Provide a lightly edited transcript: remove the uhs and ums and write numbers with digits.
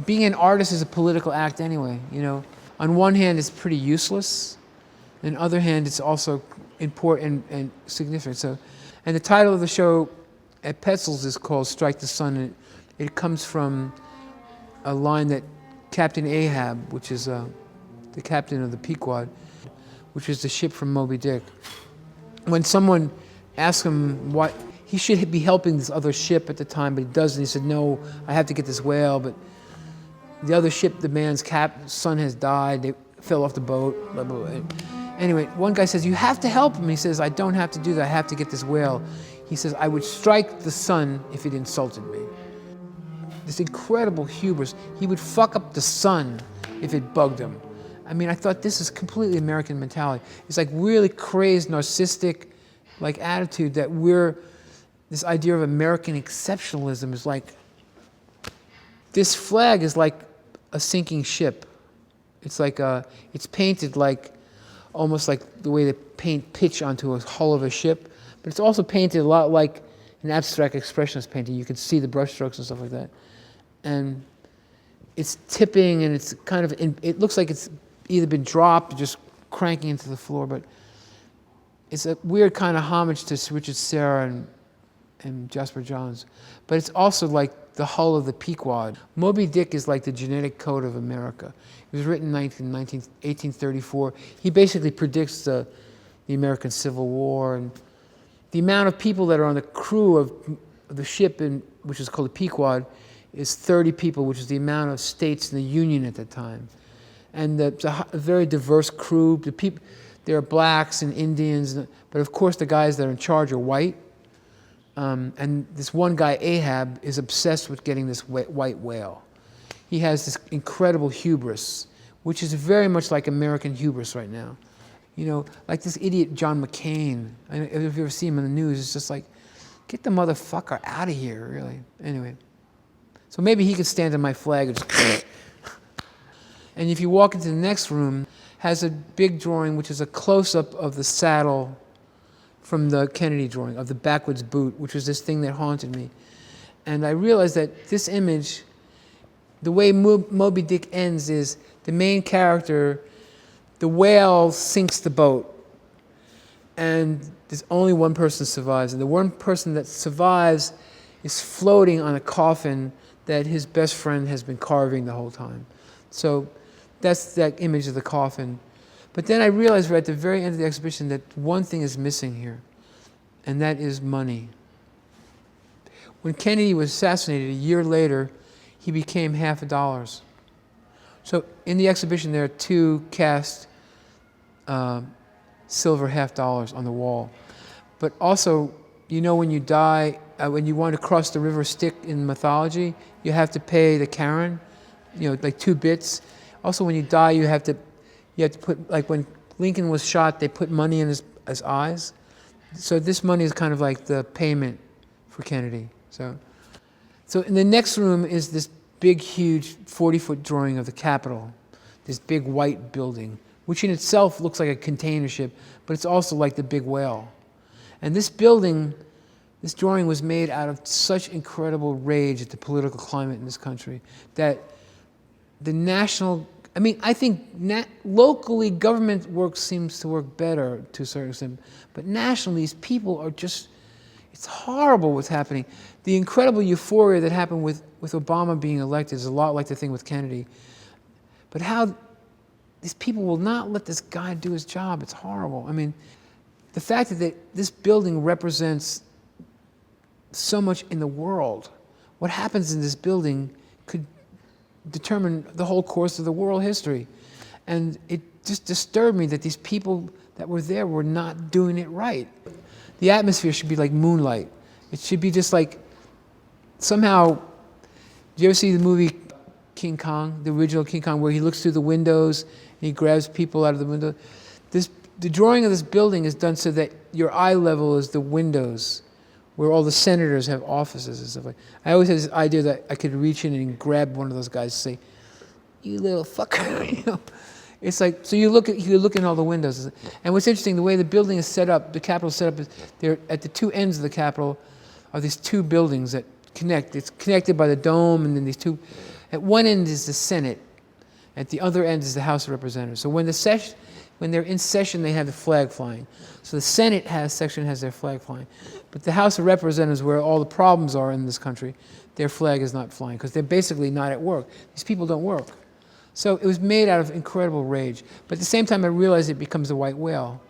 being an artist is a political act anyway, you know. On one hand, it's pretty useless. On the other hand, it's also important and significant. So, and the title of the show at Petzel's is called Strike the Sun. And it comes from a line that Captain Ahab, which is the captain of the Pequod, which is the ship from Moby Dick. When someone asked him what, he should be helping this other ship at the time, but he doesn't. He said, no, I have to get this whale, but the other ship, the man's son has died, they fell off the boat, blah, blah, blah. Anyway, one guy says, you have to help him. He says, I don't have to do that, I have to get this whale. He says, I would strike the sun if it insulted me. This incredible hubris. He would fuck up the sun if it bugged him. I mean, I thought this is completely American mentality. It's like really crazed, narcissistic, like attitude that this idea of American exceptionalism is like, this flag is like a sinking ship. It's like it's painted like, almost like the way they paint pitch onto a hull of a ship, but it's also painted a lot like an abstract expressionist painting. You can see the brushstrokes and stuff like that. And it's tipping, and it's kind of, it looks like it's either been dropped or just cranking into the floor, but it's a weird kind of homage to Richard Serra and Jasper Johns. But it's also like the hull of the Pequod. Moby Dick is like the genetic code of America. It was written in 1834. He basically predicts the American Civil War, and the amount of people that are on the crew of the ship, which is called the Pequod, is 30 people, which is the amount of states in the Union at that time. And it's a very diverse crew. There are blacks and Indians, but of course the guys that are in charge are white. And this one guy, Ahab, is obsessed with getting this white whale. He has this incredible hubris, which is very much like American hubris right now. You know, like this idiot John McCain. I don't know if you ever see him in the news, it's just like, get the motherfucker out of here, really. Anyway. So maybe he could stand on my flag and just and if you walk into the next room, has a big drawing which is a close-up of the saddle from the Kennedy drawing, of the backwards boot, which was this thing that haunted me. And I realized that this image, the way Moby Dick ends is the main character, the whale sinks the boat, and there's only one person survives. And the one person that survives is floating on a coffin that his best friend has been carving the whole time. So that's that image of the coffin. But then I realized right at the very end of the exhibition that one thing is missing here, and that is money. When Kennedy was assassinated a year later, he became $50. So in the exhibition there are two cast silver $50 on the wall. But also, you know, when you die, when you want to cross the river Styx in mythology, you have to pay the Karen, you know, like 2 bits. Also, when you die, you have to put, like when Lincoln was shot, they put money in his eyes. So this money is kind of like the payment for Kennedy. So in the next room is this big, huge 40-foot drawing of the Capitol, this big white building, which in itself looks like a container ship, but it's also like the big whale. And this building, this drawing was made out of such incredible rage at the political climate in this country that the national, I mean, I think locally government seems to work better to a certain extent, but nationally these people are just, it's horrible what's happening. The incredible euphoria that happened with Obama being elected is a lot like the thing with Kennedy. But how these people will not let this guy do his job, it's horrible. I mean, the fact that this building represents so much in the world, what happens in this building could determine the whole course of the world history. And it just disturbed me that these people that were there were not doing it right. The atmosphere should be like moonlight. It should be just like, somehow, did you ever see the movie King Kong, the original King Kong, where he looks through the windows and he grabs people out of the window? The drawing of this building is done so that your eye level is the windows, where all the senators have offices and stuff like that. I always had this idea that I could reach in and grab one of those guys and say, "You little fucker," you know. It's like, so you look in all the windows. And what's interesting, the way the building is set up, the Capitol is set up, is there at the two ends of the Capitol are these two buildings that connect. It's connected by the dome, and then these two, At one end is the Senate. At the other end is the House of Representatives. So when they're in session, they have the flag flying. So the Senate section has their flag flying. But the House of Representatives, where all the problems are in this country, their flag is not flying because they're basically not at work. These people don't work. So it was made out of incredible rage. But at the same time, I realized it becomes a white whale.